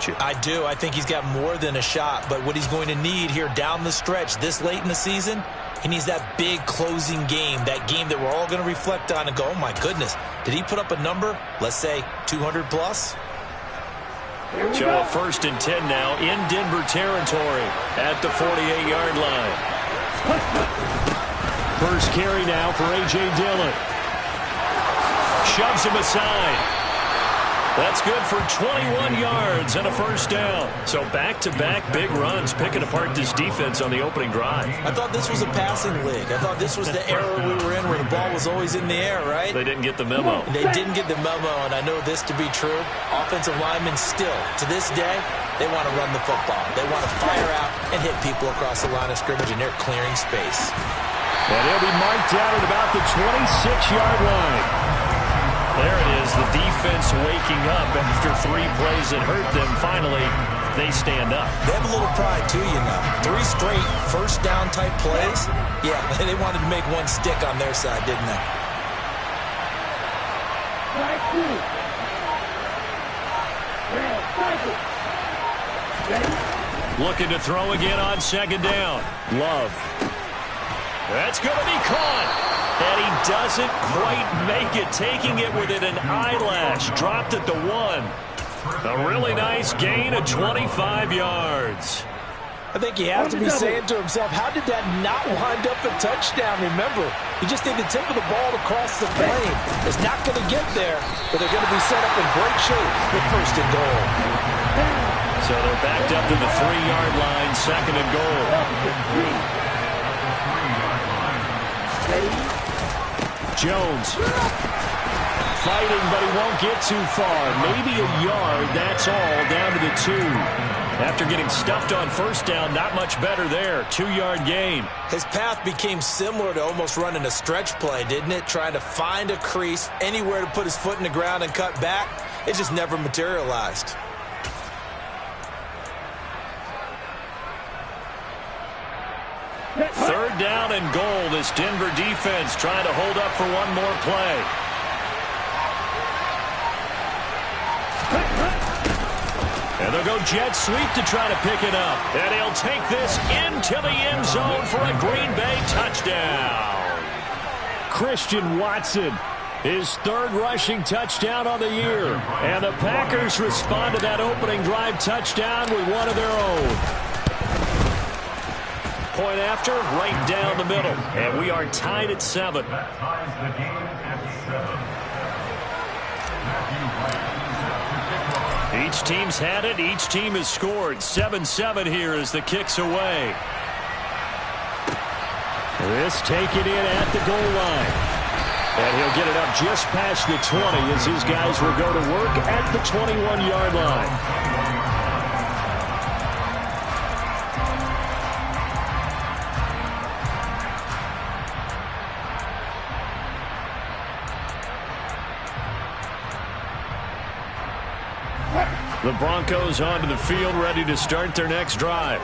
don't you? I do. I think he's got more than a shot, but what he's going to need here down the stretch this late in the season, he needs that big closing game, that game that we're all going to reflect on and go, oh, my goodness, did he put up a number, let's say 200 plus? So a 1st and 10 now in Denver territory at the 48-yard line. First carry now for A.J. Dillon. Shoves him aside. That's good for 21 yards and a 1st down. So back-to-back big runs picking apart this defense on the opening drive. I thought this was a passing league. I thought this was the era we were in where the ball was always in the air, right? They didn't get the memo. They didn't get the memo, and I know this to be true. Offensive linemen still, to this day, they want to run the football. They want to fire out and hit people across the line of scrimmage, and they're clearing space. And he'll be marked out at about the 26-yard line. There it is, the defense waking up after 3 plays that hurt them. Finally, they stand up. They have a little pride, too, you know. 3 straight first-down type plays. Yeah, they wanted to make one stick on their side, didn't they? Looking to throw again on 2nd down. Love. That's going to be caught. And he doesn't quite make it, taking it within an eyelash. Dropped at the 1. A really nice gain of 25 yards. I think he has to be saying to himself, how did that not wind up a touchdown? Remember, you just need the tip of the ball to cross the plane. It's not going to get there, but they're going to be set up in great shape with 1st and goal. So they're backed up to the 3-yard line, 2nd and goal. Jones fighting, but he won't get too far. Maybe a yard, that's all, down to the 2. After getting stuffed on 1st down, not much better there. 2-yard gain. His path became similar to almost running a stretch play, didn't it? Trying to find a crease, anywhere to put his foot in the ground and cut back. It just never materialized. Third down and goal. This Denver defense trying to hold up for one more play. And they'll go jet sweep to try to pick it up. And he'll take this into the end zone for a Green Bay touchdown. Christian Watson, his 3rd rushing touchdown on the year. And the Packers respond to that opening drive touchdown with one of their own. Point after, right down the middle. And we are tied at 7. That ties the game at 7. Each team's had it. Each team has scored. 7-7 here as the kick's away. This taken in at the goal line. And he'll get it up just past the 20 as his guys will go to work at the 21-yard line. The Broncos onto the field, ready to start their next drive.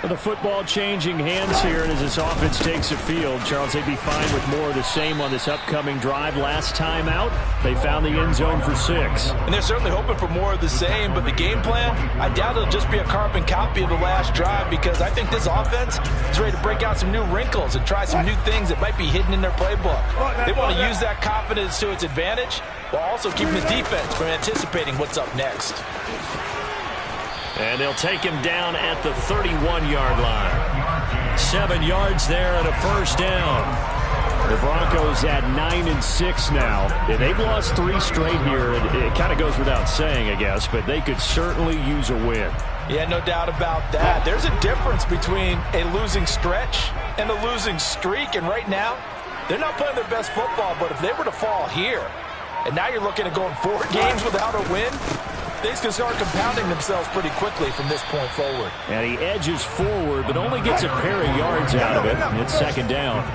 The football changing hands here, and as this offense takes the field, Charles, they'd be fine with more of the same on this upcoming drive. Last time out, they found the end zone for 6. And they're certainly hoping for more of the same, but the game plan, I doubt it'll just be a carbon copy of the last drive, because I think this offense is ready to break out some new wrinkles and try some new things that might be hidden in their playbook. They want to use that confidence to its advantage, while also keeping the defense from anticipating what's up next. And they'll take him down at the 31-yard line. 7 yards there and a 1st down. The Broncos at 9-6 now. Yeah, they've lost 3 straight here. It kind of goes without saying, I guess, but they could certainly use a win. Yeah, no doubt about that. There's a difference between a losing stretch and a losing streak, and right now, they're not playing their best football, but if they were to fall here, and now you're looking at going 4 games without a win, things can start compounding themselves pretty quickly from this point forward. And he edges forward, but only gets a pair of yards out of it. It's 2nd down.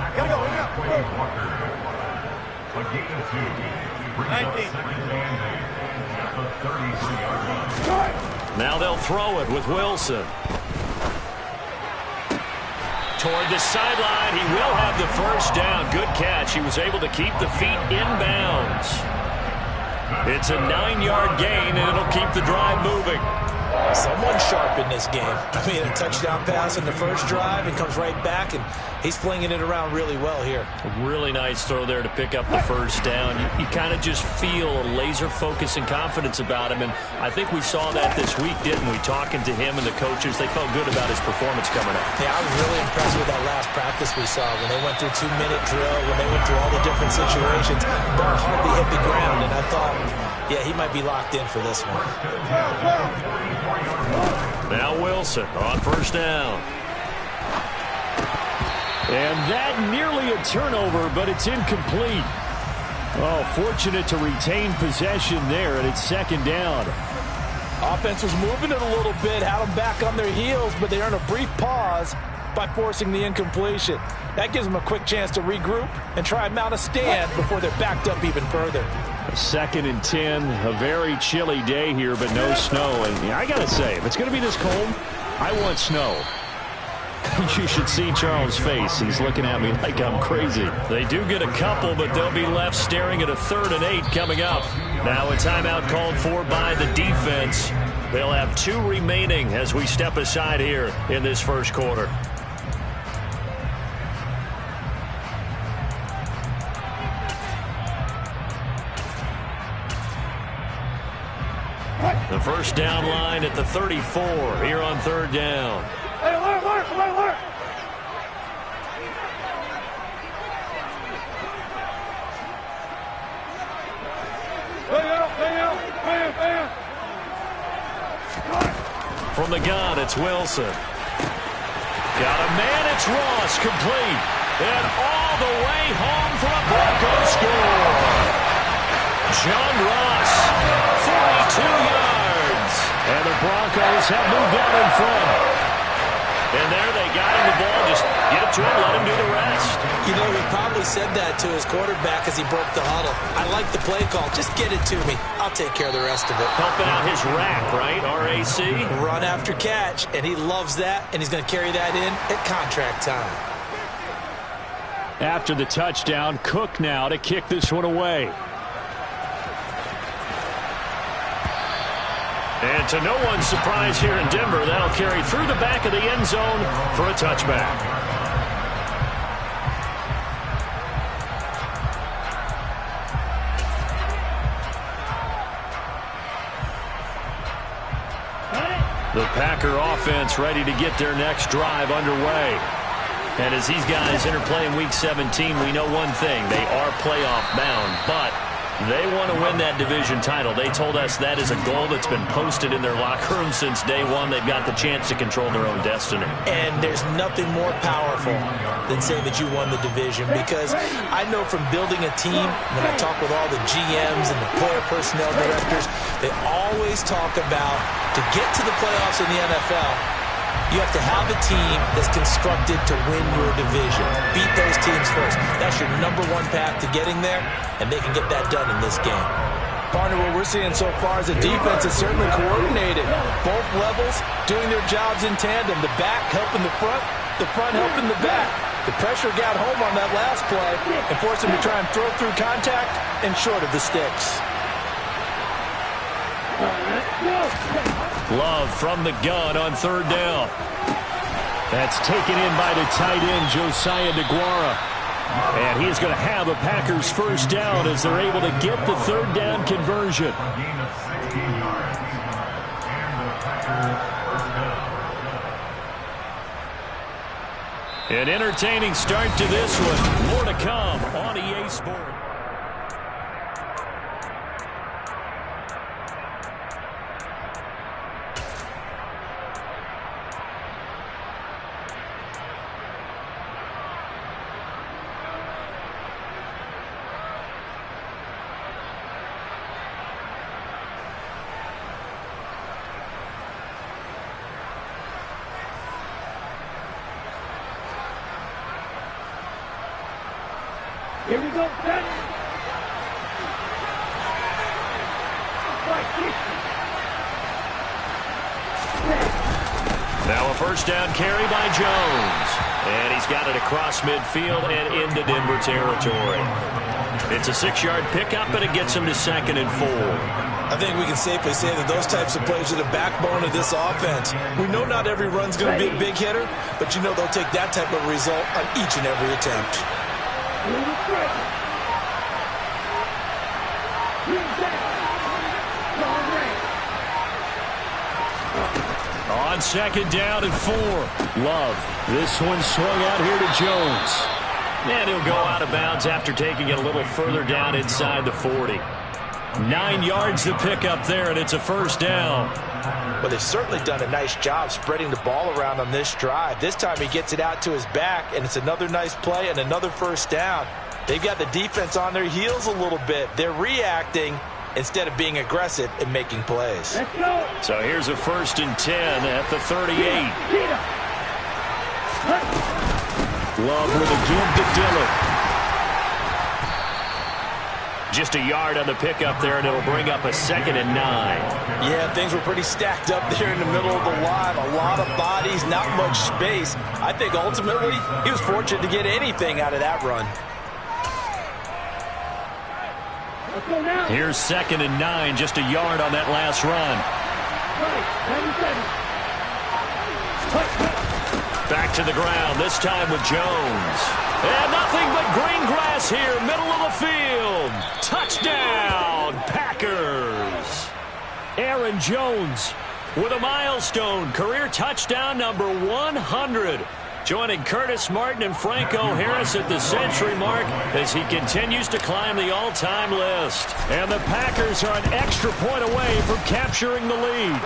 Now they'll throw it with Wilson. Toward the sideline, he will have the 1st down. Good catch. He was able to keep the feet inbounds. It's a 9-yard gain, and it'll keep the drive moving. Someone's sharp in this game. I mean, a touchdown pass in the first drive, and comes right back, and he's flinging it around really well here. A really nice throw there to pick up the first down. You kind of just feel a laser focus and confidence about him, and I think we saw that this week, didn't we? Talking to him and the coaches, they felt good about his performance coming up. Yeah, I was really impressed with that last practice we saw when they went through 2-minute drill, when they went through all the different situations. Ball hardly hit the ground, and I thought, yeah, he might be locked in for this one. Now Wilson on first down. And that nearly a turnover, but it's incomplete. Oh, fortunate to retain possession there, and it's second down. Offense was moving it a little bit, had them back on their heels, but they earned a brief pause by forcing the incompletion. That gives them a quick chance to regroup and try and mount a stand before they're backed up even further. 2nd and 10, a very chilly day here, but no snow. And I got to say, if it's going to be this cold, I want snow. You should see Charles' face. He's looking at me like I'm crazy. They do get a couple, but they'll be left staring at a 3rd and 8 coming up. Now a timeout called for by the defense. They'll have 2 remaining as we step aside here in this first quarter. The first down line at the 34 here on 3rd down. Hey, alert! Bam! From the gun, it's Wilson. Got a man, it's Ross, complete. And all the way home for a Broncos score. John Ross, 42 yards. And the Broncos have moved out in front. And there they got him the ball. Just get it to him, let him do the rest. You know, he probably said that to his quarterback as he broke the huddle. I like the play call. Just get it to me. I'll take care of the rest of it. Helping out his rack, right? RAC. Run after catch, and he loves that, and he's going to carry that in at contract time. After the touchdown, Cook now to kick this one away. And to no one's surprise here in Denver, that'll carry through the back of the end zone for a touchback. The Packer offense ready to get their next drive underway. And as these guys interplay in Week 17, we know one thing. They are playoff bound, but they want to win that division title. They told us that is a goal that's been posted in their locker room since day one. They've got the chance to control their own destiny. And there's nothing more powerful than saying that you won the division, because I know from building a team, when I talk with all the GMs and the player personnel directors, they always talk about, to get to the playoffs in the NFL, you have to have a team that's constructed to win your division. Beat those teams first. That's your #1 path to getting there, and they can get that done in this game. Partner, what we're seeing so far is the defense is certainly coordinated. Both levels doing their jobs in tandem. The back helping the front helping the back. The pressure got home on that last play and forced them to try and throw through contact and short of the sticks. Love from the gun on 3rd down. That's taken in by the tight end, Josiah DeGuara. And he is going to have a Packers first down as they're able to get the 3rd down conversion. An entertaining start to this one. More to come on EA Sports. Here we go, set. Now a first down carry by Jones. And he's got it across midfield and into Denver territory. It's a 6-yard pickup, and it gets him to 2nd and 4. I think we can safely say that those types of plays are the backbone of this offense. We know not every run's going to be a big hitter, but you know they'll take that type of result on each and every attempt. On second down and 4. Love. This one swung out here to Jones. And he'll go out of bounds after taking it a little further down inside the 40. 9 yards to pick up there, and it's a first down. Well, they've certainly done a nice job spreading the ball around on this drive. This time he gets it out to his back, and it's another nice play and another first down. They've got the defense on their heels a little bit. They're reacting instead of being aggressive and making plays. So here's a 1st and 10 at the 38. Love with a give to Dillon. Just a yard on the pickup there, and it'll bring up a 2nd and 9. Yeah, things were pretty stacked up there in the middle of the line. A lot of bodies, not much space. I think ultimately he was fortunate to get anything out of that run. Here's 2nd and 9, just a yard on that last run. Back to the ground, this time with Jones. And nothing but green grass here, middle of the field. Touchdown, Packers. Aaron Jones with a milestone, career touchdown number 100. Joining Curtis Martin and Franco Harris at the century mark as he continues to climb the all-time list. And the Packers are an extra point away from capturing the lead.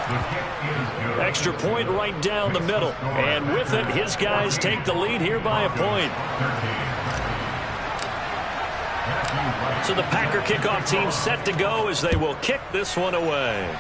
Extra point right down the middle. And with it, his guys take the lead here by a point. So the Packer kickoff team set to go as they will kick this one away.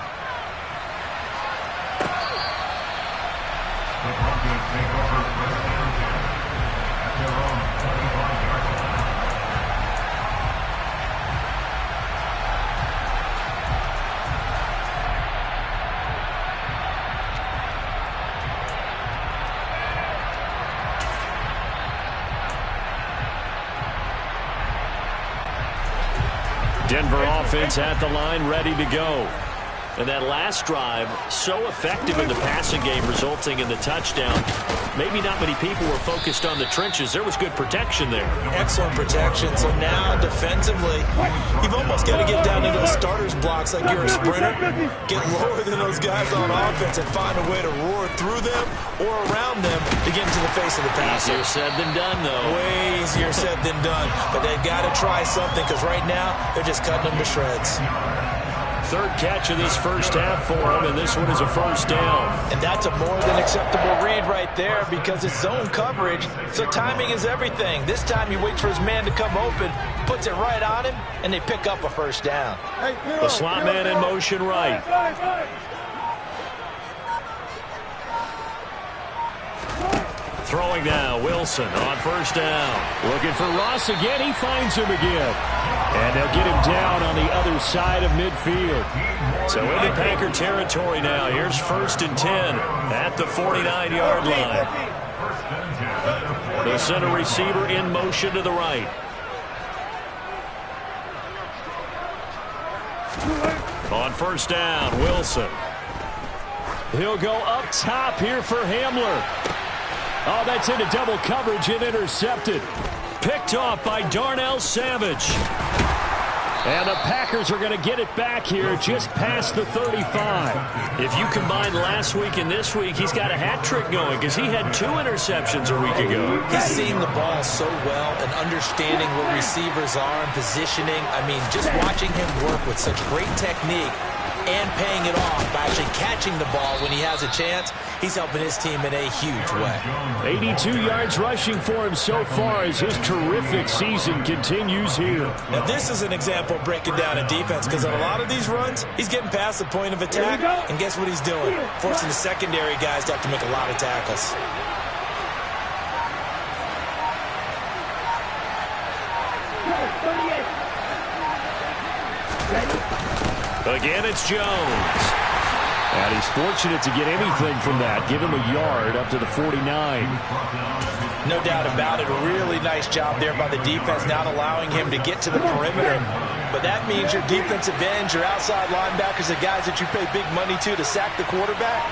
Denver offense at the line, ready to go. And that last drive, so effective in the passing game, resulting in the touchdown. Maybe not many people were focused on the trenches. There was good protection there. Excellent protection. So now, defensively, you've almost got to get down to those starters blocks like you're a sprinter. Get lower than those guys on offense and find a way to roar through them or around them to get into the face of the passer. Easier said than done, though. Way easier said than done. But they've got to try something because right now, they're just cutting them to shreds. 3rd catch of this first half for him, and this one is a first down. And that's a more than acceptable read right there because it's zone coverage, so timing is everything. This time he waits for his man to come open, puts it right on him, and they pick up a first down. The slot man in motion right. Throwing now, Wilson on first down. Looking for Ross again. He finds him again. And they'll get him down on the other side of midfield. So into Packer territory now. Here's 1st and 10 at the 49-yard line. The center receiver in motion to the right. On first down, Wilson. He'll go up top here for Hamler. Oh, that's into double coverage and intercepted. Picked off by Darnell Savage. And the Packers are going to get it back here just past the 35. If you combine last week and this week, he's got a hat trick going because he had 2 interceptions a week ago. He's seeing the ball so well and understanding what receivers are and positioning. I mean, just watching him work with such great technique and paying it off by actually catching the ball when he has a chance, he's helping his team in a huge way. 82 yards rushing for him so far as his terrific season continues here. Now, this is an example of breaking down a defense because on a lot of these runs, he's getting past the point of attack, and guess what he's doing? Forcing the secondary guys to have to make a lot of tackles. Again, it's Jones. And he's fortunate to get anything from that. Give him a yard up to the 49. No doubt about it. A really nice job there by the defense, not allowing him to get to the perimeter. But that means your defensive ends, your outside linebackers, the guys that you pay big money to sack the quarterback,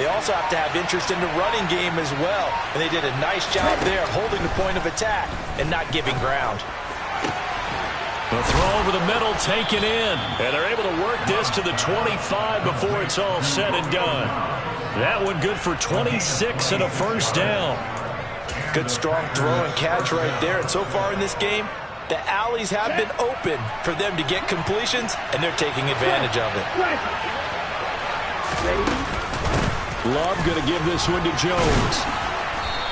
they also have to have interest in the running game as well. And they did a nice job there holding the point of attack and not giving ground. The throw over the middle taken in. And they're able to work this to the 25 before it's all said and done. That one good for 26 and a first down. Good strong throw and catch right there. And so far in this game, the alleys have been open for them to get completions, and they're taking advantage of it. Love going to give this one to Jones.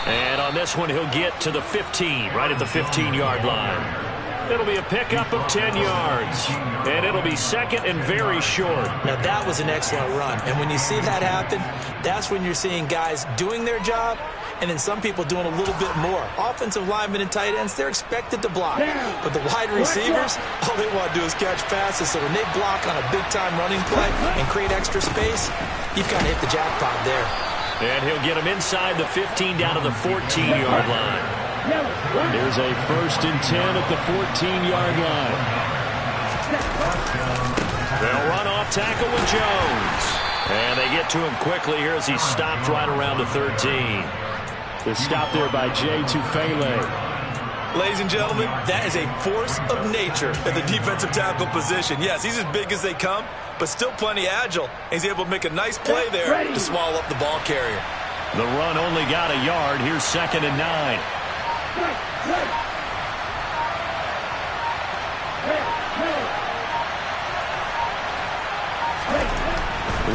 And on this one, he'll get to the 15, right at the 15-yard line. It'll be a pickup of 10 yards. And it'll be second and very short. Now, that was an excellent run. And when you see that happen, that's when you're seeing guys doing their job and then some people doing a little bit more. Offensive linemen and tight ends, they're expected to block. But the wide receivers, all they want to do is catch passes. So when they block on a big-time running play and create extra space, you've kind of hit the jackpot there. And he'll get him inside the 15 down to the 14-yard line. There's a 1st and 10 at the 14-yard line. They'll run off tackle with Jones. And they get to him quickly here as he stopped right around the 13. The stop there by Jay Tufele. Ladies and gentlemen, that is a force of nature at the defensive tackle position. Yes, he's as big as they come, but still plenty agile. He's able to make a nice play there to swallow up the ball carrier. The run only got a yard. Here's 2nd and 9.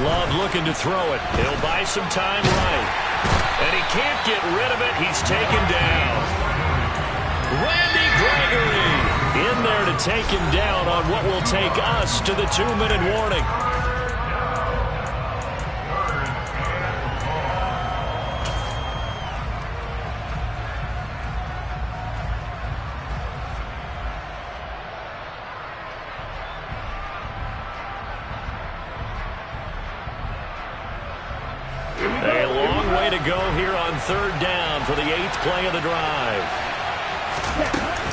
Love looking to throw it. He'll buy some time right. And he can't get rid of it. He's taken down. Randy Gregory in there to take him down on what will take us to the 2-minute warning. A long way to go here on 3rd down for the 8th play of the drive.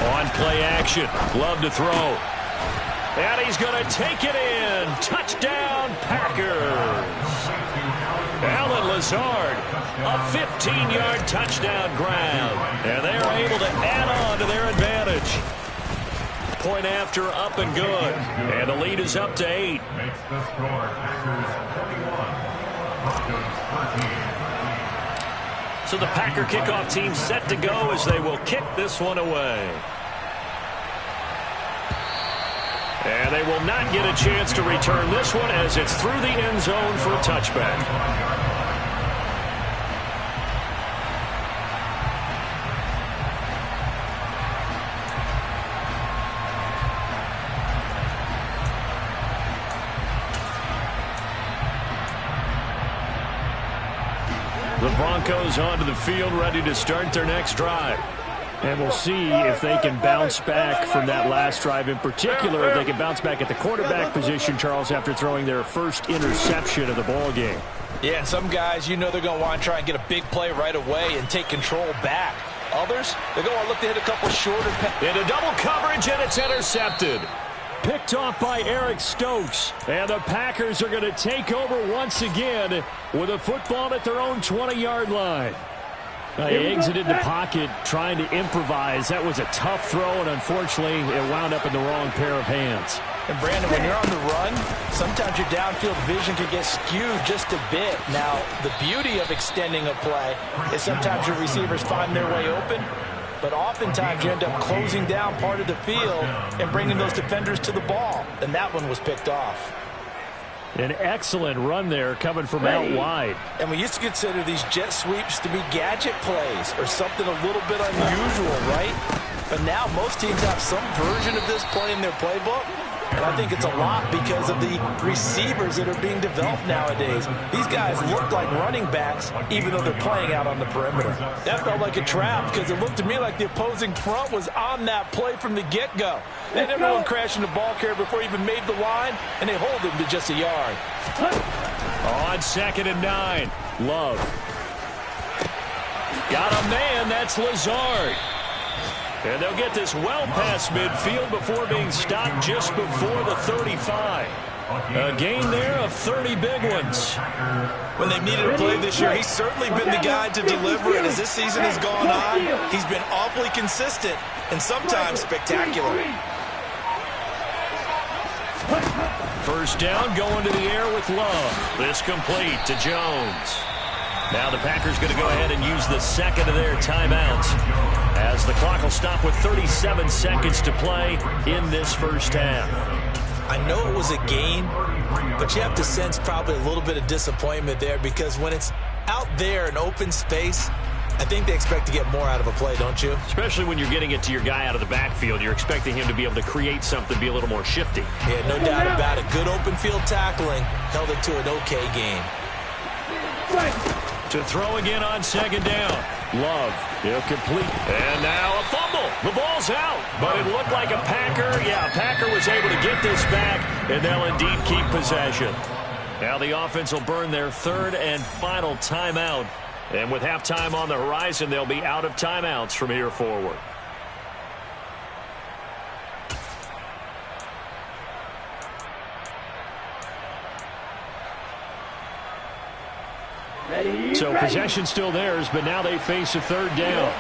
On play action, Love to throw. And he's going to take it in. Touchdown, Packers. Alan Lazard, a 15-yard touchdown grab. And they're able to add on to their advantage. Point after, up and good. And the lead is up to 8. Makes the score Packers 41. So the Packer kickoff team set to go as they will kick this one away. And they will not get a chance to return this one as it's through the end zone for a touchback. The Broncos onto the field, ready to start their next drive. And we'll see if they can bounce back from that last drive. In particular, if they can bounce back at the quarterback position, Charles, after throwing their first interception of the ball game. Yeah, some guys, you know they're going to want to try and get a big play right away and take control back. Others, they're going to look to hit a couple shorter passes. Into double coverage, and it's intercepted. Picked off by Eric Stokes. And the Packers are going to take over once again with a football at their own 20-yard line. He exited the pocket trying to improvise. That was a tough throw, and unfortunately, it wound up in the wrong pair of hands. And, Brandon, when you're on the run, sometimes your downfield vision can get skewed just a bit. Now, the beauty of extending a play is sometimes your receivers find their way open, but oftentimes you end up closing down part of the field and bringing those defenders to the ball. And that one was picked off. An excellent run there coming from out wide. And we used to consider these jet sweeps to be gadget plays or something a little bit unusual, right? But now most teams have some version of this play in their playbook. And I think it's a lot because of the receivers that are being developed nowadays. These guys look like running backs even though they're playing out on the perimeter. That felt like a trap because it looked to me like the opposing front was on that play from the get-go. They had everyone crashing the ball carrier before he even made the line, and they hold him to just a yard. On 2nd and 9, Love. Got a man, that's Lazard. And they'll get this well past midfield before being stopped just before the 35. A gain there of 30 big ones. When they've needed a play this year, he's certainly been the guy to deliver. And as this season has gone on, he's been awfully consistent and sometimes spectacular. First down, going to the air with Love. This complete to Jones. Now the Packers going to go ahead and use the second of their timeouts, as the clock will stop with 37 seconds to play in this first half. I know it was a gain, but you have to sense probably a little bit of disappointment there, because when it's out there in open space, I think they expect to get more out of a play, don't you? Especially when you're getting it to your guy out of the backfield. You're expecting him to be able to create something, be a little more shifty. Yeah, no doubt about it. Good open field tackling held it to an okay gain. To throw again on second down. Love, he'll complete. And now a fumble. The ball's out, but it looked like a Packer. Yeah, Packer was able to get this back, and they'll indeed keep possession. Now the offense will burn their third and final timeout. And with halftime on the horizon, they'll be out of timeouts from here forward. So possession still theirs, but now they face a third down.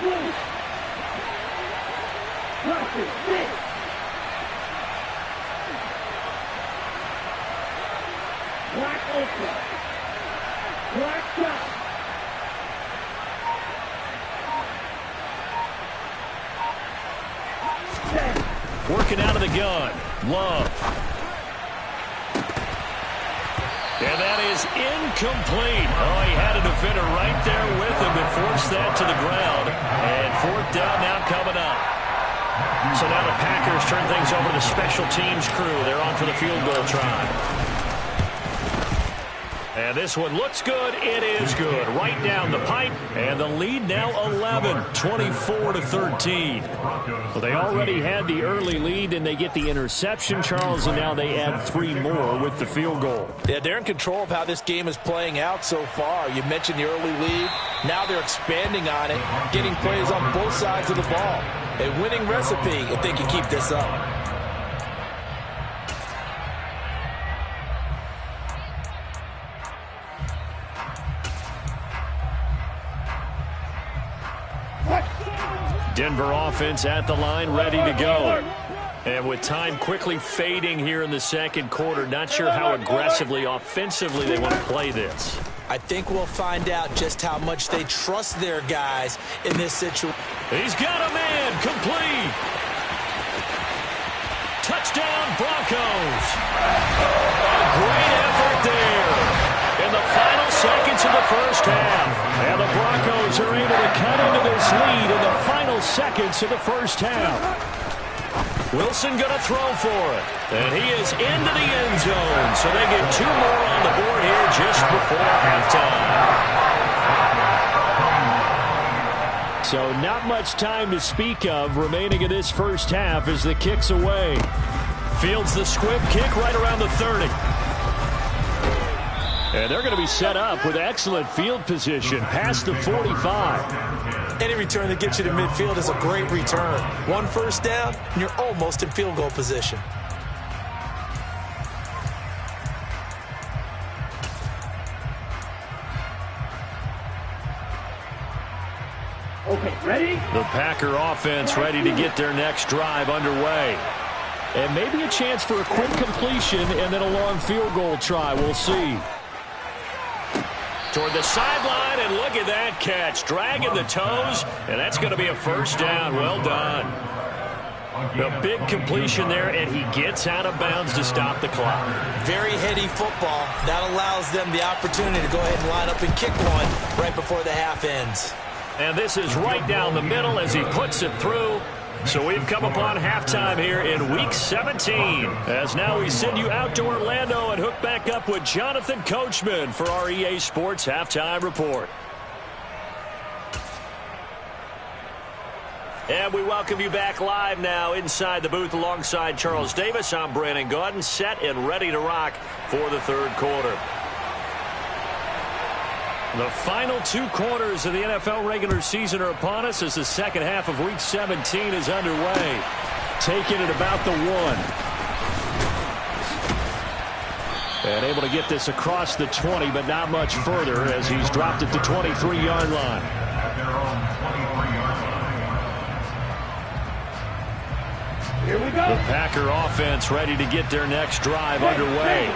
Working out of the gun. Love. And that is incomplete. Oh, he had a defender right there with him to force that to the ground. And fourth down now coming up. So now the Packers turn things over to the special teams crew. They're on for the field goal try. And this one looks good. It is good. Right down the pipe. And the lead now 11, 24-13. Well, they already had the early lead, and they get the interception, Charles, and now they add 3 more with the field goal. Yeah, they're in control of how this game is playing out so far. You mentioned the early lead. Now they're expanding on it, getting plays on both sides of the ball. A winning recipe if they can keep this up. Denver offense at the line, ready to go. And with time quickly fading here in the second quarter, not sure how aggressively, offensively they want to play this. I think we'll find out just how much they trust their guys in this situation. He's got a man, complete. Touchdown, Broncos. A great effort there. In the final seconds of the first half. And the Broncos are able to cut into this lead in the final seconds of the first half. Wilson going to throw for it. And he is into the end zone. So they get 2 more on the board here just before halftime. So not much time to speak of remaining in this first half as the kick's away. Fields the squib kick right around the 30. And they're going to be set up with excellent field position past the 45. Any return that gets you to midfield is a great return. 1 first down, and you're almost in field goal position. Okay, ready? The Packer offense ready to get their next drive underway. And maybe a chance for a quick completion and then a long field goal try. We'll see. Toward the sideline, and look at that catch. Dragging the toes, and that's going to be a first down. Well done. A big completion there, and he gets out of bounds to stop the clock. Very heady football. That allows them the opportunity to go ahead and line up and kick one right before the half ends. And this is right down the middle as he puts it through. So we've come upon halftime here in Week 17. As now we send you out to Orlando and hook back up with Jonathan Coachman for our EA Sports Halftime Report. And we welcome you back live now inside the booth alongside Charles Davis. I'm Brandon Gaudin, set and ready to rock for the third quarter. The final 2 quarters of the NFL regular season are upon us as the second half of Week 17 is underway. Taking it about the 1. And able to get this across the 20, but not much further as he's dropped at the 23-yard line. At their own 23-yard line. Here we go. The Packer offense ready to get their next drive underway.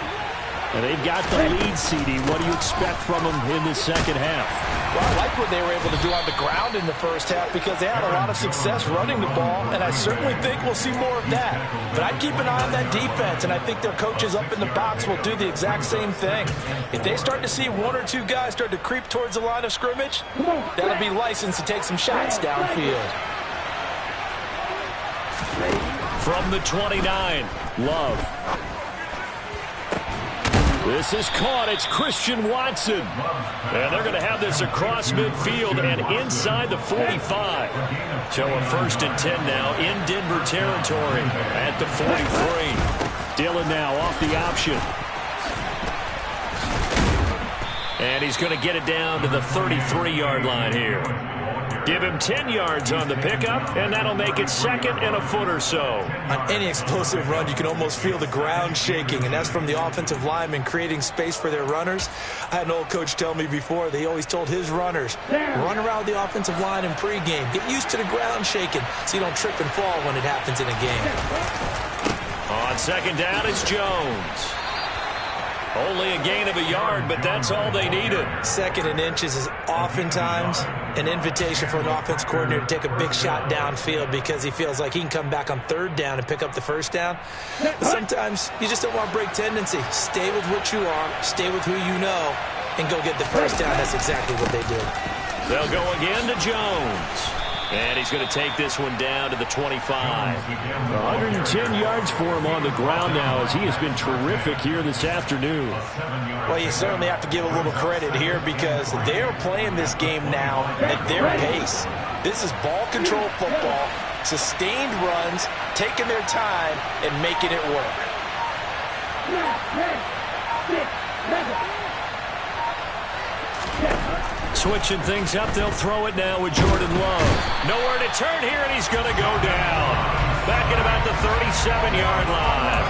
And they've got the lead, CD. What do you expect from them in the second half? Well, I like what they were able to do on the ground in the first half because they had a lot of success running the ball, and I certainly think we'll see more of that. But I'd keep an eye on that defense, and I think their coaches up in the box will do the exact same thing. If they start to see 1 or 2 guys start to creep towards the line of scrimmage, that'll be licensed to take some shots downfield. From the 29, Love. This is caught. It's Christian Watson. And they're going to have this across midfield and inside the 45. So a 1st and 10 now in Denver territory at the 43. Dillon now off the option. And he's going to get it down to the 33-yard line here. Give him 10 yards on the pickup, and that'll make it 2nd and a foot or so. On any explosive run, you can almost feel the ground shaking, and that's from the offensive linemen creating space for their runners. I had an old coach tell me before, they always told his runners, run around the offensive line in pregame. Get used to the ground shaking so you don't trip and fall when it happens in a game. On 2nd down, it's Jones. Only a gain of a yard, but that's all they needed. 2nd and inches is oftentimes an invitation for an offense coordinator to take a big shot downfield because he feels like he can come back on 3rd down and pick up the 1st down. But sometimes you just don't want to break tendency. Stay with what you are, stay with who you know, and go get the 1st down. That's exactly what they did. They'll go again to Jones. And he's going to take this one down to the 25. 110 yards for him on the ground now as he has been terrific here this afternoon. Well, you certainly have to give a little credit here because they're playing this game now at their pace. This is ball control football, sustained runs, taking their time, and making it work. Switching things up, they'll throw it now with Jordan Love. Nowhere to turn here, and he's going to go down. Back at about the 37-yard line.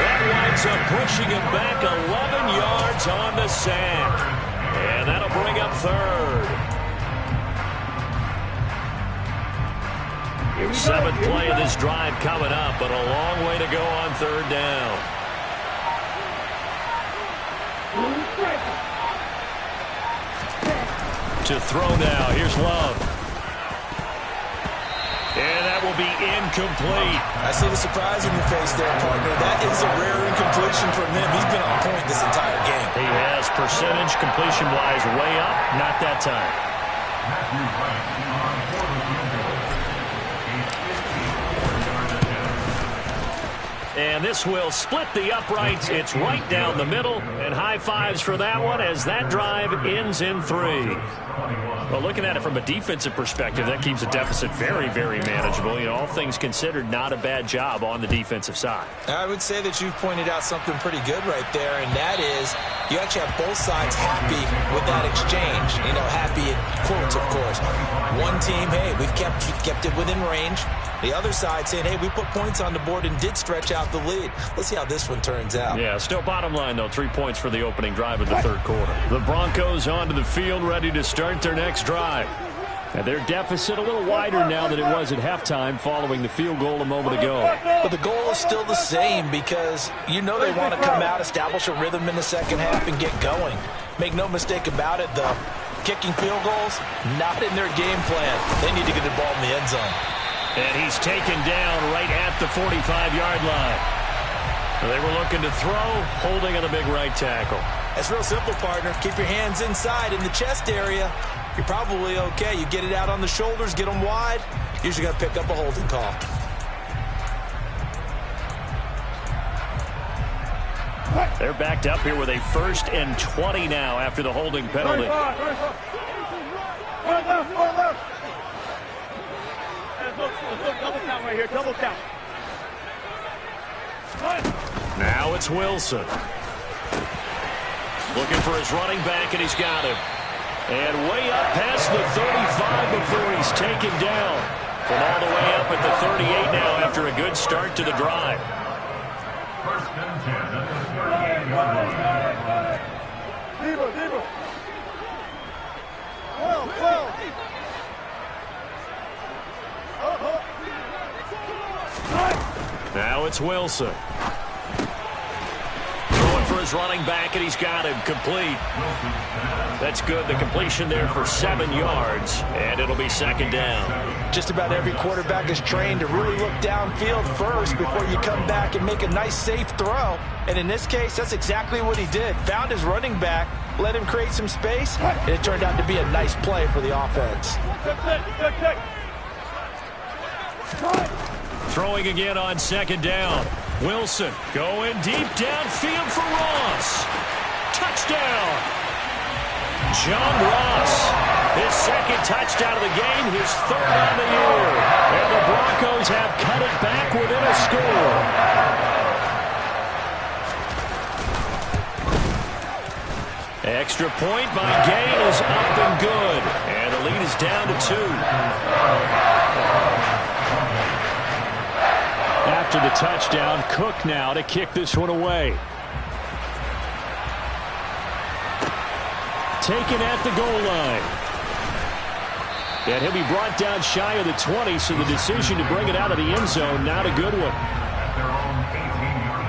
That winds up pushing him back 11 yards on the sack. And that'll bring up 3rd. 7th play of this drive coming up, but a long way to go on 3rd down. To throw now. Here's Love. And that will be incomplete. I see the surprise in your face there, partner. That is a rare incompletion from him. He's been on point this entire game. He has percentage completion-wise way up. Not that time. And this will split the uprights. It's right down the middle. And high fives for that one as that drive ends in 3. Well, looking at it from a defensive perspective, that keeps the deficit very, very manageable. You know, all things considered, not a bad job on the defensive side. I would say that you've pointed out something pretty good right there, and that is you actually have both sides happy with that exchange. You know, happy in quotes, of course. One team, hey, we've kept it within range. The other side saying, hey, we put points on the board and did stretch out the lead. Let's see how this one turns out. Yeah, still bottom line, though, 3 points for the opening drive of the 3rd quarter. The Broncos onto the field ready to start their next drive. And their deficit a little wider now than it was at halftime following the field goal a moment ago. But the goal is still the same because you know they want to come out, establish a rhythm in the second half, and get going. Make no mistake about it, though. Kicking field goals, not in their game plan. They need to get the ball in the end zone. And he's taken down right at the 45-yard line. They were looking to throw, holding on the big right tackle. That's real simple, partner. Keep your hands inside in the chest area. You're probably okay. You get it out on the shoulders, get them wide. Usually going to pick up a holding call. They're backed up here with a 1st and 20 now after the holding penalty. Double count right here. Double count. Now it's Wilson. Looking for his running back, and he's got him. And way up past the 35 before he's taken down. From all the way up at the 38 now after a good start to the drive. First and 10 at the 38-yard line. Deeper. Well. Now it's Wilson. Throwing for his running back, and he's got him complete. That's good. The completion there for 7 yards, and it'll be second down. Just about every quarterback is trained to really look downfield first before you come back and make a nice, safe throw. And in this case, that's exactly what he did. Found his running back, let him create some space, and it turned out to be a nice play for the offense. Throwing again on second down. Wilson going deep downfield for Ross. Touchdown. John Ross, his second touchdown of the game, his third on the year. And the Broncos have cut it back within a score. Extra point by Gain is up and good. And the lead is down to 2. After the touchdown, Cook now to kick this one away. Taken at the goal line. And he'll be brought down shy of the 20, so the decision to bring it out of the end zone, not a good one. At their own 18-yard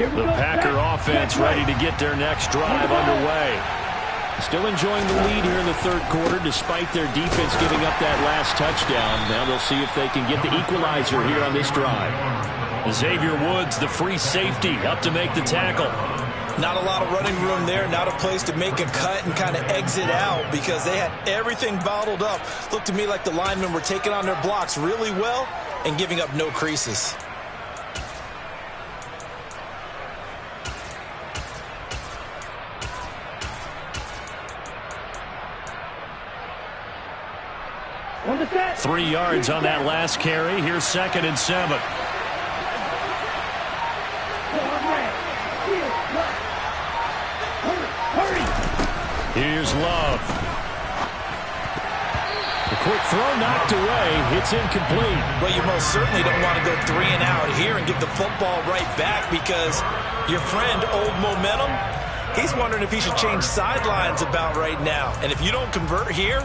line. The Packer offense ready to get their next drive underway. Still enjoying the lead here in the third quarter despite their defense giving up that last touchdown. Now they'll see if they can get the equalizer here on this drive. Xavier Woods, the free safety, up to make the tackle. Not a lot of running room there, not a place to make a cut and kind of exit out because they had everything bottled up. Looked to me like the linemen were taking on their blocks really well and giving up no creases. On the set. 3 yards on that last carry. Here's 2nd and 7. Here's Love. The quick throw knocked away. It's incomplete. Well, you most certainly don't want to go 3 and out here and give the football right back because your friend, Old Momentum, he's wondering if he should change sidelines about right now. And if you don't convert here,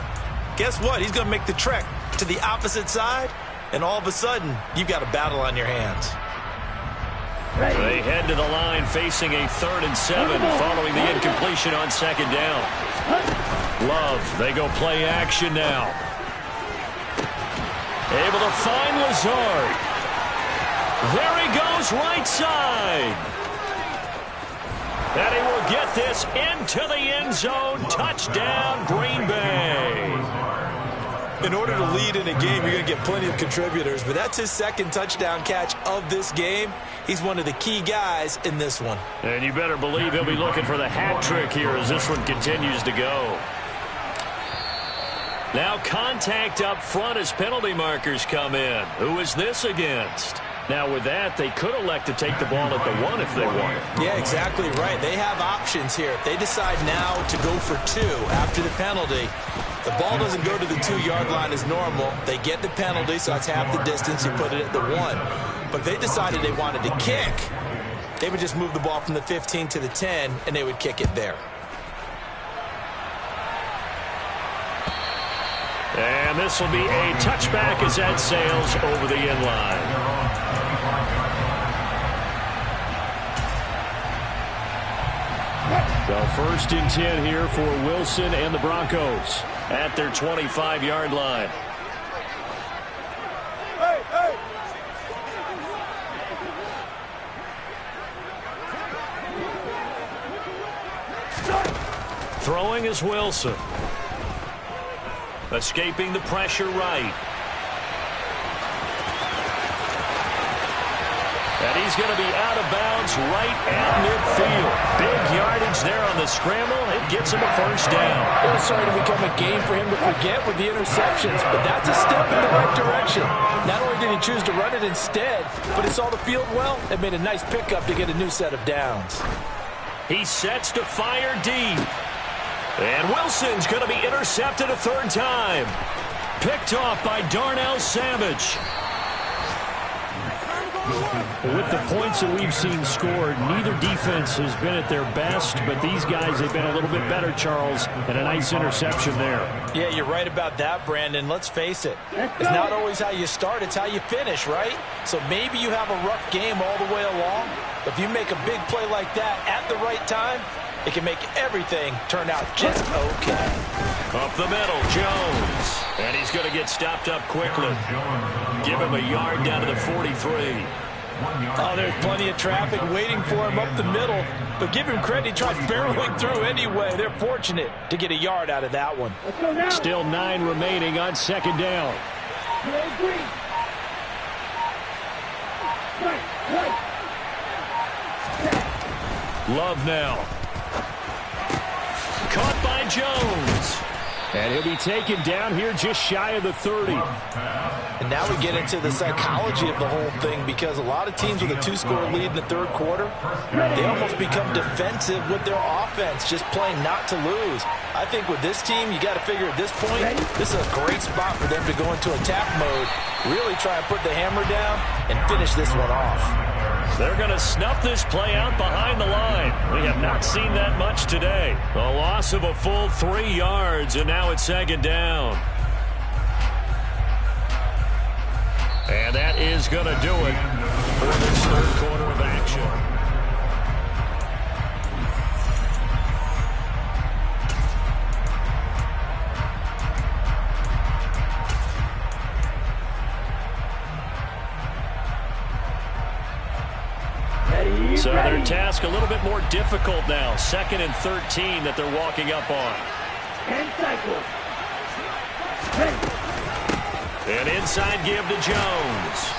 guess what? He's going to make the trek to the opposite side, and all of a sudden, you've got a battle on your hands. They head to the line facing a 3rd and 7 following the incompletion on 2nd down. Love, they go play action now. Able to find Lazard. There he goes, right side. And he will get this into the end zone. Touchdown, Green Bay. In order to lead in a game, you're going to get plenty of contributors, but that's his 2nd touchdown catch of this game. He's one of the key guys in this one. And you better believe he'll be looking for the hat trick here as this one continues to go. Now contact up front as penalty markers come in. Who is this against? Now with that, they could elect to take the ball at the 1 if they want. Yeah, exactly right. They have options here. If they decide now to go for 2 after the penalty, the ball doesn't go to the 2-yard line as normal. They get the penalty, so that's half the distance. You put it at the 1. But if they decided they wanted to kick, they would just move the ball from the 15 to the 10, and they would kick it there. And this will be a touchback as that sails over the end line. So 1st and 10 here for Wilson and the Broncos at their 25-yard line. Throwing is Wilson. Escaping the pressure right. And he's going to be out of bounds right at midfield. Big yardage there on the scramble. It gets him a first down. It was starting to become a game for him to forget with the interceptions, but that's a step in the right direction. Not only did he choose to run it instead, but he saw the field well and made a nice pickup to get a new set of downs. He sets to fire deep. And Wilson's going to be intercepted a third time. Picked off by Darnell Savage. With the points that we've seen scored, neither defense has been at their best, but these guys have been a little bit better, Charles, and a nice interception there. Yeah, you're right about that, Brandon. Let's face it. It's not always how you start, it's how you finish, right? So maybe you have a rough game all the way along, but if you make a big play like that at the right time, it can make everything turn out just okay. Up the middle, Jones. And he's going to get stopped up quickly. Give him a yard down to the 43. Oh, there's plenty of traffic waiting for him up the middle. But give him credit, he tried barreling through anyway. They're fortunate to get a yard out of that one. Still 9 remaining on second down. Love now. Caught by Jones. And he'll be taken down here just shy of the 30. And now we get into the psychology of the whole thing, because a lot of teams with a 2-score lead in the third quarter, they almost become defensive with their offense, just playing not to lose. I think with this team, you got to figure at this point, this is a great spot for them to go into attack mode, really try and put the hammer down and finish this one off. They're going to snuff this play out behind the line. We have not seen that much today. A loss of a full 3 yards, and now it's second down. And that is going to do it for this third quarter of action. So their task a little bit more difficult now. 2nd and 13 that they're walking up on. An inside give to Jones.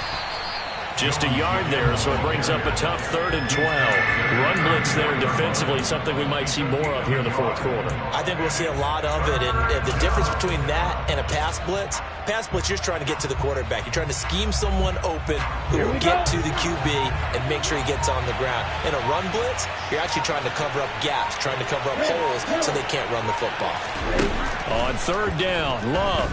Just a yard there, so it brings up a tough 3rd and 12. Run blitz there defensively, something we might see more of here in the fourth quarter. I think we'll see a lot of it, and the difference between that and a pass blitz, you're trying to get to the quarterback. You're trying to scheme someone open who will get to the QB and make sure he gets on the ground. In a run blitz, you're actually trying to cover up gaps, trying to cover up holes so they can't run the football. On 3rd down, Love.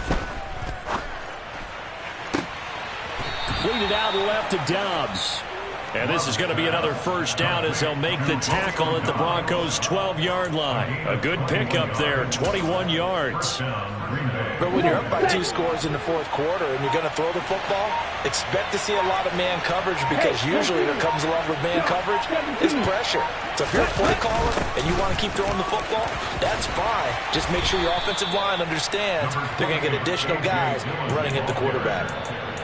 Completed out left to Dobbs. And this is going to be another first down as they'll make the tackle at the Broncos' 12-yard line. A good pickup there, 21 yards. But when you're up by 2 scores in the fourth quarter and you're going to throw the football, expect to see a lot of man coverage, because usually what comes along with man coverage is pressure. So if you're a play caller and you want to keep throwing the football, that's fine. Just make sure your offensive line understands they're going to get additional guys running at the quarterback.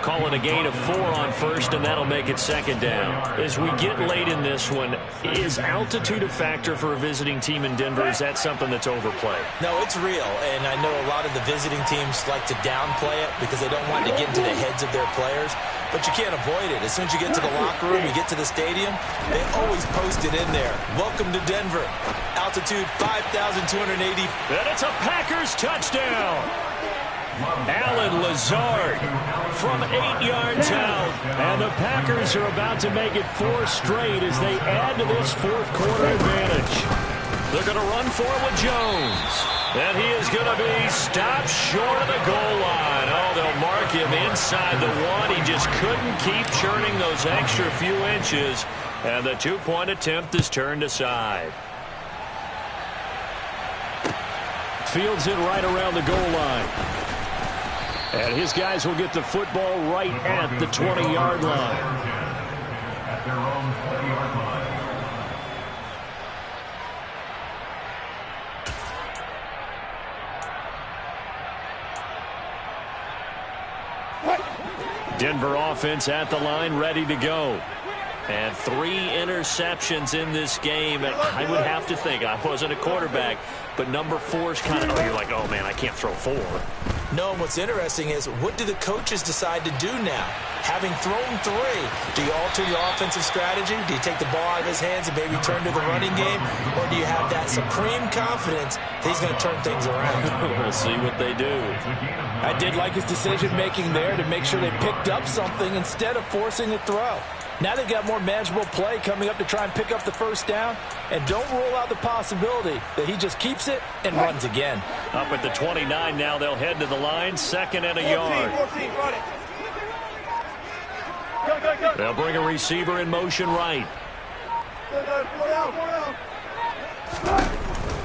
Calling a gain of 4 on first, and that'll make it second down. As we get late in this one, is altitude a factor for a visiting team in Denver? Is that something that's overplayed? No, it's real, and I know a lot of the visiting teams like to downplay it because they don't want to get into the heads of their players, but you can't avoid it. As soon as you get to the locker room, you get to the stadium, they always post it in there. Welcome to Denver. Altitude 5,280. And it's a Packers touchdown. Alan Lazard from 8 yards out. And the Packers are about to make it 4 straight as they add to this fourth quarter advantage. They're going to run for it with Jones. And he is going to be stopped short of the goal line. Oh, they'll mark him inside the 1. He just couldn't keep churning those extra few inches. And the 2-point attempt is turned aside. Fields it right around the goal line. And his guys will get the football right at the 20-yard line. At their own 20-yard line. Denver offense at the line, ready to go. And 3 interceptions in this game. And I would have to think, I wasn't a quarterback, but number 4 is kind of, you're like, oh, man, I can't throw 4. No, and what's interesting is, what do the coaches decide to do now? Having thrown 3, do you alter your offensive strategy? Do you take the ball out of his hands and maybe turn to the running game? Or do you have that supreme confidence that he's going to turn things around? We'll see what they do. I did like his decision-making there to make sure they picked up something instead of forcing a throw. Now they've got more manageable play coming up to try and pick up the first down. And don't rule out the possibility that he just keeps it and runs again. Up at the 29 now, they'll head to the line, 2nd and a yard. 14, run it. Go. They'll bring a receiver in motion right.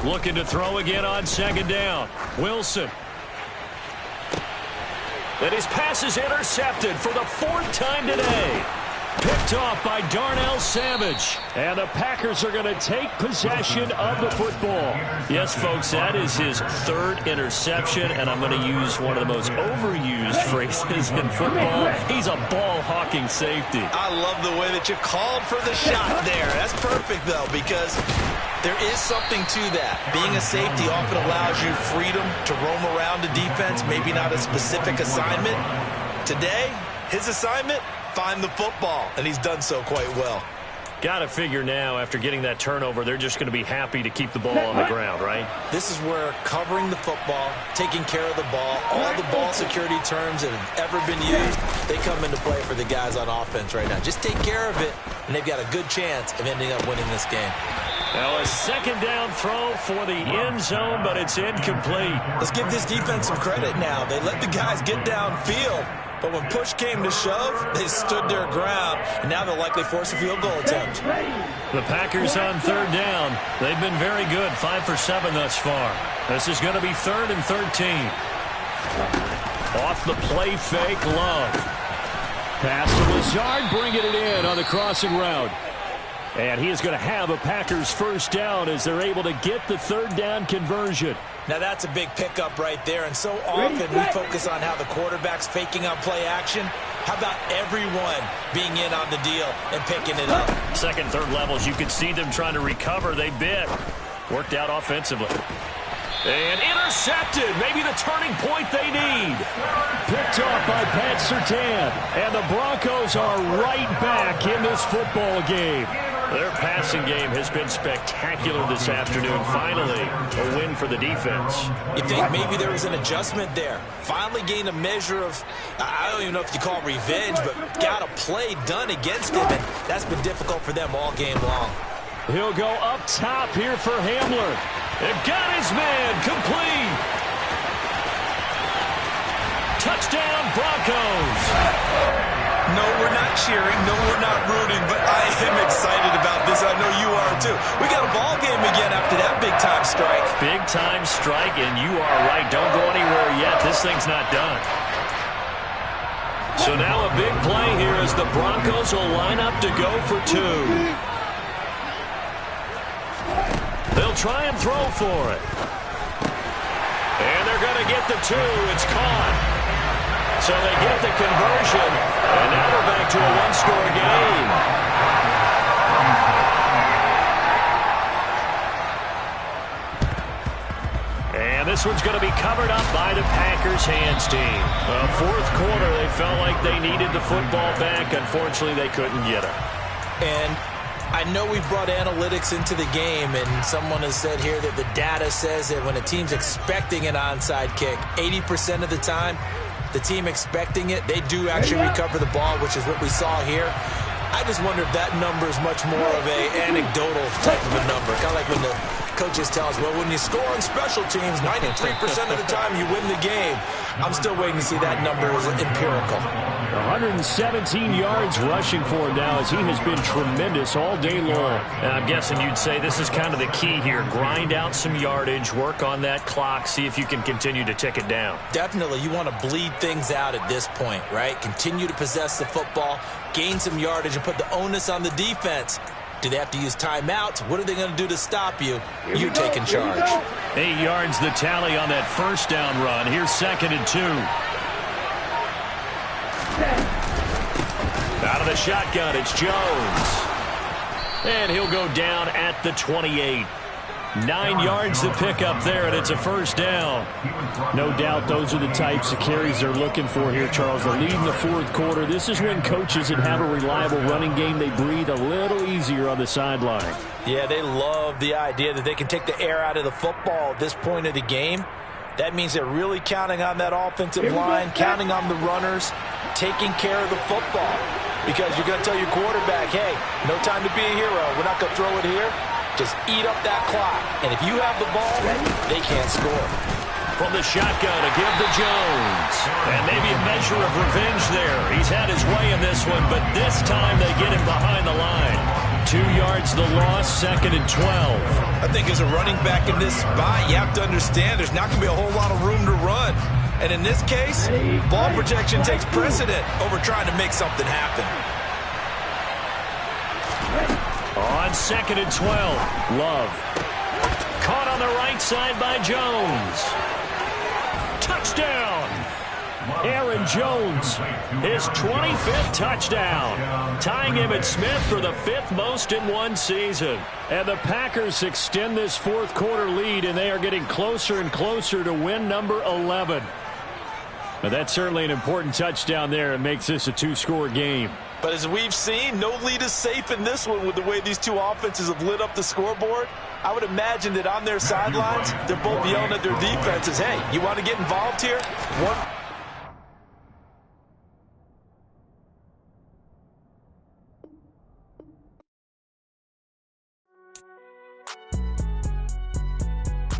Looking to throw again on 2nd down. Wilson. And his pass is intercepted for the 4th time today. Picked off by Darnell Savage. And the Packers are going to take possession of the football. Yes, folks, that is his 3rd interception, and I'm going to use one of the most overused phrases in football. He's a ball-hawking safety. I love the way that you called for the shot there. That's perfect, though, because there is something to that. Being a safety often allows you freedom to roam around the defense, maybe not a specific assignment. Today, his assignment, find the football, and he's done so quite well. Got to figure now, after getting that turnover, they're just going to be happy to keep the ball on the ground, right? This is where covering the football, taking care of the ball, all the ball security terms that have ever been used, they come into play for the guys on offense right now. Just take care of it, and they've got a good chance of ending up winning this game. Now a 2nd down throw for the end zone, but it's incomplete. Let's give this defense some credit now. They let the guys get downfield. But when push came to shove, they stood their ground, and now they'll likely force a field goal attempt. The Packers on 3rd down. They've been very good, 5 for 7 thus far. This is going to be 3rd and 13. Off the play fake, Love. Pass to Lazard, bringing it in on the crossing route. And he is going to have a Packers 1st down as they're able to get the 3rd down conversion. Now that's a big pickup right there, and so often we focus on how the quarterback's faking on play action. How about everyone being in on the deal and picking it up? 2nd, 3rd levels, you could see them trying to recover. They bit. Worked out offensively. And intercepted. Maybe the turning point they need. Picked off by Pat Surtain. And the Broncos are right back in this football game. Their passing game has been spectacular this afternoon. Finally, a win for the defense. You think maybe there was an adjustment there. Finally gained a measure of, I don't even know if you call it revenge, but got a play done against him, and that's been difficult for them all game long. He'll go up top here for Hamler. And got his man complete. Touchdown, Broncos. No, we're not cheering. No, we're not rooting, but I am excited about this. I know you are, too. We got a ball game again after that big-time strike. Big-time strike, and you are right. Don't go anywhere yet. This thing's not done. So now a big play here as the Broncos will line up to go for 2. They'll try and throw for it. And they're going to get the 2. It's caught. So they get the conversion, and now we're back to a one-score game. And this one's going to be covered up by the Packers hands team. 4th quarter, they felt like they needed the football back. Unfortunately, they couldn't get it. And I know we've brought analytics into the game, and someone has said here that the data says that when a team's expecting an onside kick, 80% of the time, the team expecting it, they do actually recover the ball, which is what we saw here. I just wonder if that number is much more of an anecdotal type of a number. Kind of like when the coaches tell us, well, when you score on special teams, 93% of the time you win the game. I'm still waiting to see that number is empirical. 117 yards rushing for him now as he has been tremendous all day long. And I'm guessing you'd say this is kind of the key here. Grind out some yardage, work on that clock, see if you can continue to tick it down. Definitely. You want to bleed things out at this point, right? Continue to possess the football, gain some yardage, and put the onus on the defense. Do they have to use timeouts? What are they going to do to stop you? You take in charge. 8 yards the tally on that 1st down run. Here's 2nd and 2. Out of the shotgun, it's Jones. And he'll go down at the 28. 9 yards to pick up there, and it's a first down. No doubt those are the types of carries they're looking for here, Charles. The lead in the fourth quarter. This is when coaches that have a reliable running game, they breathe a little easier on the sideline. Yeah, they love the idea that they can take the air out of the football at this point of the game. That means they're really counting on that offensive line, counting on the runners, taking care of the football. Because you're going to tell your quarterback, hey, no time to be a hero. We're not going to throw it here. Just eat up that clock. And if you have the ball, they can't score. From the shotgun to give to Jones. And maybe a measure of revenge there. He's had his way in this one, but this time they get him behind the line. 2 yards the loss, 2nd and 12. I think as a running back in this spot, you have to understand there's not going to be a whole lot of room to run. And in this case, ball protection takes precedent over trying to make something happen. On 2nd and 12, Love. Caught on the right side by Jones. Touchdown! Aaron Jones, his 25th touchdown, tying him at Smith for the 5th most in one season. And the Packers extend this fourth quarter lead, and they are getting closer and closer to win number 11. But that's certainly an important touchdown there. It makes this a 2-score game. But as we've seen, no lead is safe in this one with the way these two offenses have lit up the scoreboard. I would imagine that on their sidelines, they're both yelling at their defenses, hey, you want to get involved here?